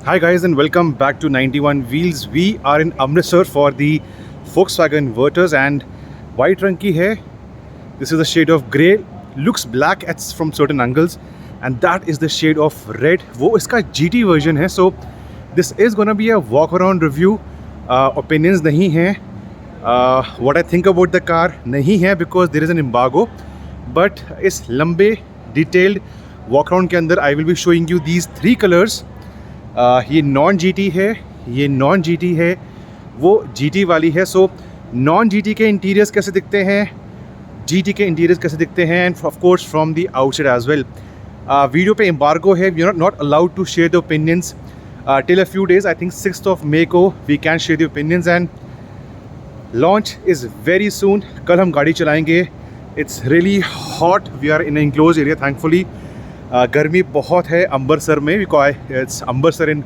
Hi guys and welcome back to 91 Wheels. We are in Amritsar for the Volkswagen Virtus and white रंग की है. This is the shade of grey. Looks black at from certain angles and that is the shade of red. वो इसका GT version है. So this is gonna be a walk around review. Opinions नहीं हैं. What I think about the car नहीं है because there is an embargo. But इस लंबे detailed walk around के अंदर I will be showing you these three colors. ये non GT है, ये नॉन जीटी है, वो जीटी वाली है. सो नॉन जीटी के इंटीरियर्स कैसे दिखते हैं, जीटी के इंटीरियर्स कैसे दिखते हैं, and of course from the outside as well. Video पे एम्बार्गो है, we are not allowed to share the opinions till a few days. I think 6 May को we can share the opinions and launch is very soon. कल हम गाड़ी चलाएंगे. It's really hot. We are in enclose area thankfully. गर्मी बहुत है अम्बरसर में. We call it's Ambarsar in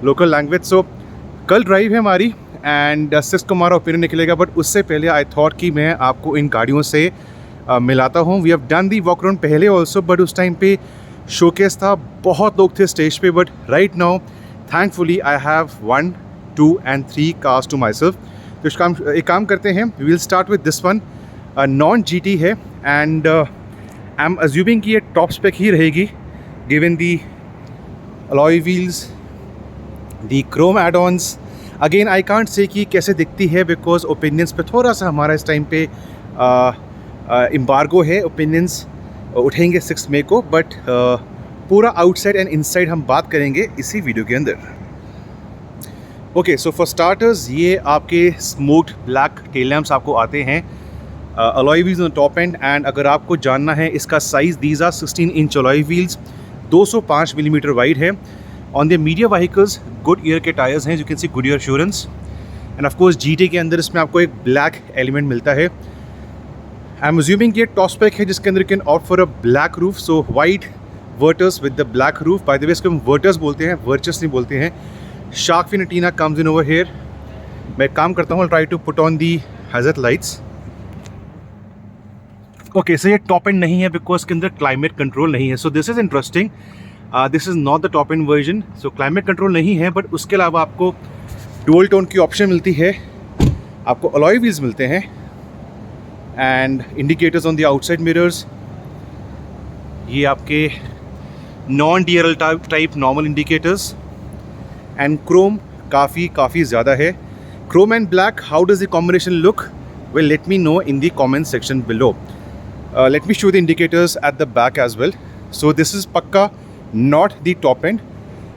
local language. सो कल ड्राइव है हमारी एंड 6 को हमारा ओपिनियन निकलेगा. बट उससे पहले आई थॉट कि मैं आपको इन गाड़ियों से मिलाता हूँ. We have done the walk around पहले ऑल्सो, बट उस टाइम पे शोकेस था, बहुत लोग थे स्टेज पे. But right now thankfully I have 1, 2 and 3 cars to myself. तो एक काम करते हैं. We will start with this one. Non G T है एंड आई एम अज्यूमिंग कि ये टॉप स्पेक ही रहेगी given the alloy wheels, the chrome add-ons. Again I can't say कि कैसे दिखती है बिकॉज ओपिनियंस पे थोड़ा सा हमारा इस टाइम पे एम्बार्गो है. ओपिनियंस उठेंगे 6 May को, बट पूरा आउटसाइड एंड इनसाइड हम बात करेंगे इसी वीडियो के अंदर. ओके, सो फॉर स्टार्टर्स ये आपके स्मोक्ड ब्लैक टेल लैम्प्स आपको आते हैं. Alloy wheels on top end. And अगर आपको जानना है इसका size, these are 16 inch alloy wheels, 205 millimetre wide है. On the media vehicles Goodyear के टायर्स हैं, you can see Goodyear Assurance. And of course GT के अंदर इसमें आपको एक ब्लैक एलिमेंट मिलता है. आई एम अज्यूमिंग ये टॉप स्पेक है जिसके अंदर can opt for a black roof. So white Virtus with the black roof. By the way इसको हम वर्टस बोलते हैं, वर्चस नहीं बोलते हैं. Shark fin antenna comes in over here. मैं काम करता हूँ, try to put on the hazard lights. Okay, so ये टॉप एंड नहीं है बिकॉज के अंदर क्लाइमेट कंट्रोल नहीं है. So this is interesting. This is not the top end version. So climate control नहीं है, बट उसके अलावा आपको डुअल टोन की ऑप्शन मिलती है, आपको अलॉय व्हील्स मिलते हैं and indicators on the outside mirrors. ये आपके non DRL type normal indicators and Chrome काफ़ी ज़्यादा है. Chrome and black, how does the combination look? Well, let me know in the comment section below. Let me show the indicators at the back as well. So this is पक्का not the top end,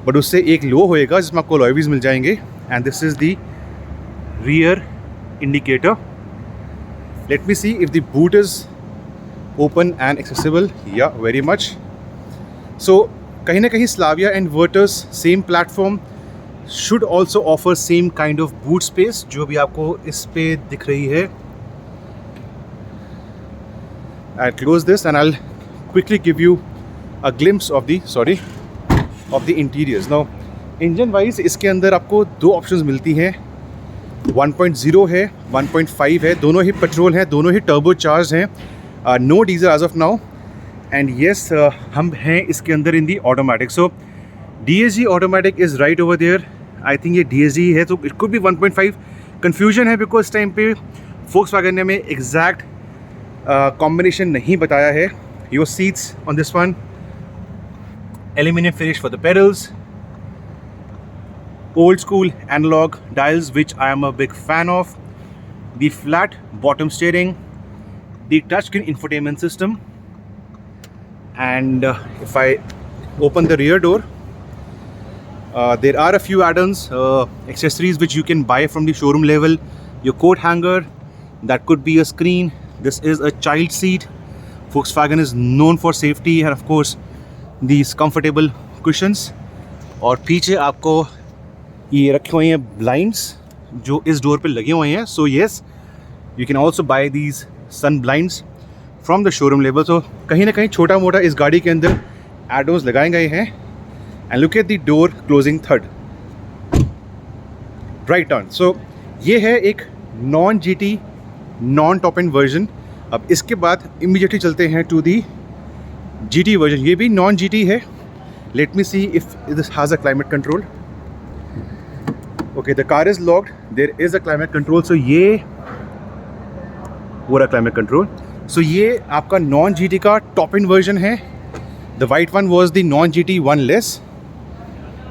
but उससे एक लो होएगा जिसमें आपको alloy wheels मिल जाएंगे. And this is the rear indicator. Let me see if the boot is open and accessible. Yeah, very much. So कहीं ना कहीं Slavia and Virtus same platform should also offer same kind of boot space जो भी आपको इस पे दिख रही है. I'll close this and I'll quickly give you a glimpse of the interiors. Now engine wise इसके अंदर आपको दो options मिलती हैं. 1.0 है, 1.5 है, दोनों ही पेट्रोल हैं, दोनों ही टर्बो चार्ज हैं. No diesel as of now. And yes, हम हैं इसके अंदर in the automatic. So DSG automatic is right over there. I think ये DSG है, तो इट कुड बी 1.5. कन्फ्यूजन है बिकॉज इस टाइम पे Volkswagen ने हमें एग्जैक्ट कॉम्बिनेशन नहीं बताया है. Your seats on this one, aluminium finish for the pedals, old school analog dials which I am a big fan of, the flat bottom steering, the touchscreen infotainment system, and if I open the rear door, there are a few add-ons, accessories which you can buy from the showroom level. Your coat hanger, that could be a screen. This is a child seat. Volkswagen is known for safety and of course these comfortable cushions. और पीछे आपको ये रखे हुए हैं blinds जो इस door पे लगे हुए हैं. So yes, you can also buy these sun blinds from the showroom level. तो कहीं ना कहीं छोटा मोटा इस गाड़ी के अंदर एडोन्स लगाए गए हैं. And look at the door closing third right turn. So ये है एक non GT non top end version. अब इसके बाद इमीडिएटली चलते हैं टू दी GT वर्जन. ये भी नॉन GT है. Let me see if this has a climate control. Okay, the car is locked, there is a climate control. So ये पूरा क्लाइमेट कंट्रोल. सो ये आपका नॉन GT का top end version है. The white one was the non GT one less,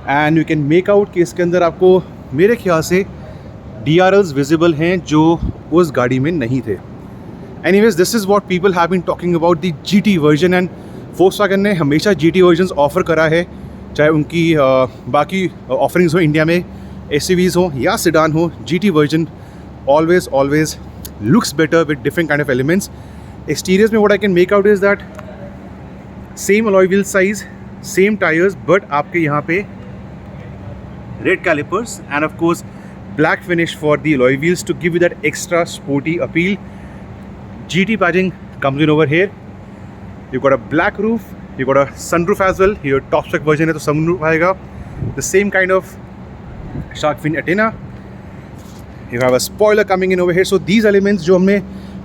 and you can make out कि इसके अंदर आपको मेरे ख्याल से DRLs विजिबल हैं जो उस गाड़ी में नहीं थे. Anyways, this is what people have been talking about the GT version, and Volkswagen ने हमेशा GT वर्जन्स ऑफर करा है, चाहे उनकी बाकी ऑफरिंग्स हो इंडिया में, SUVs हो या सिडान हो. GT version always looks better with different kind of elements. Exteriors में what I can make out is that same alloy wheel size, same tires, but आपके यहाँ पे red calipers and of course black finish for the alloy wheels to give you that extra sporty appeal. GT badging comes in over here. You've got a black roof, you've got a sunroof as well. Your top spec version है तो sunroof आएगा. The same kind of shark fin antenna. You have a spoiler coming in over here. So these elements जो हमने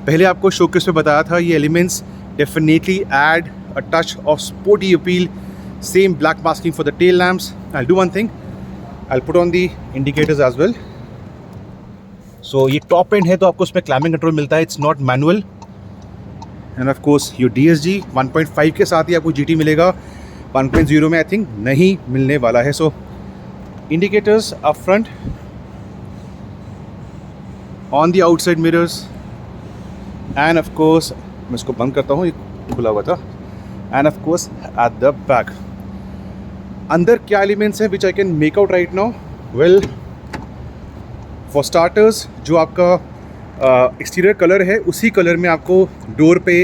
पहले आपको showcase में बताया था, ये elements definitely add a touch of sporty appeal. Same black masking for the tail lamps. I'll do one thing. I'll put on the indicators as well. So ये top end है तो आपको उसमें climbing control मिलता है. It's not manual. And of course your DSG 1.5 के साथ ही आपको GT मिलेगा. 1.0 में I think नहीं मिलने वाला है. So indicators up front, on the outside mirrors, and of course मैं इसको बंद करता हूँ, ये खुला हुआ था. And of course at the back, अंदर क्या एलिमेंट्स हैं which I can make out right now? Well, for starters जो आपका एक्सटीरियर कलर है उसी कलर में आपको डोर पे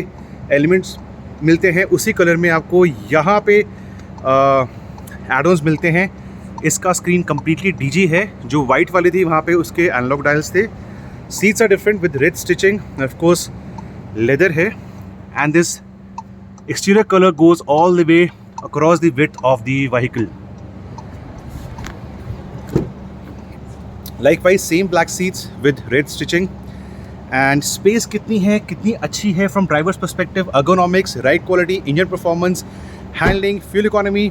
एलिमेंट्स मिलते हैं, उसी कलर में आपको यहाँ पे एडोन्स मिलते हैं. इसका स्क्रीन कम्प्लीटली DG है, जो वाइट वाली थी वहाँ पे उसके एनालॉग डायल्स थे. Seats are different with red stitching, of course leather है, and this exterior colour goes all the way across the width of the vehicle. Likewise same black seats with red stitching. And space कितनी है, कितनी अच्छी है from driver's perspective. Ergonomics, ride quality, engine performance, handling, fuel economy,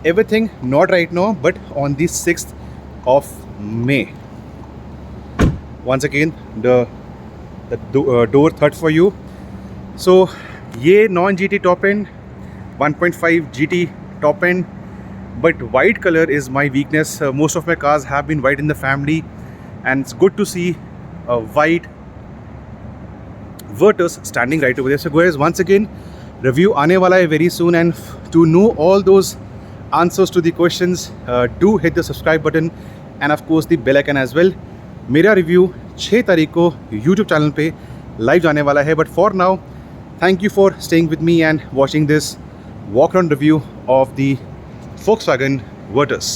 everything not right now but on the 6th of May. Once again the door third for you. So ये non GT top end, 1.5 GT top end, but white color is my weakness. Most of my cars have been white in the family, and it's good to see a white Virtus standing right over there. So guys, once again review आने वाला है very soon, and to know all those answers to the questions, do hit the subscribe button and of course the bell icon as well. मेरा review 6 तारीख को YouTube channel पे live जाने वाला है. But for now, thank you for staying with me and watching this walk around review of the Volkswagen Virtus.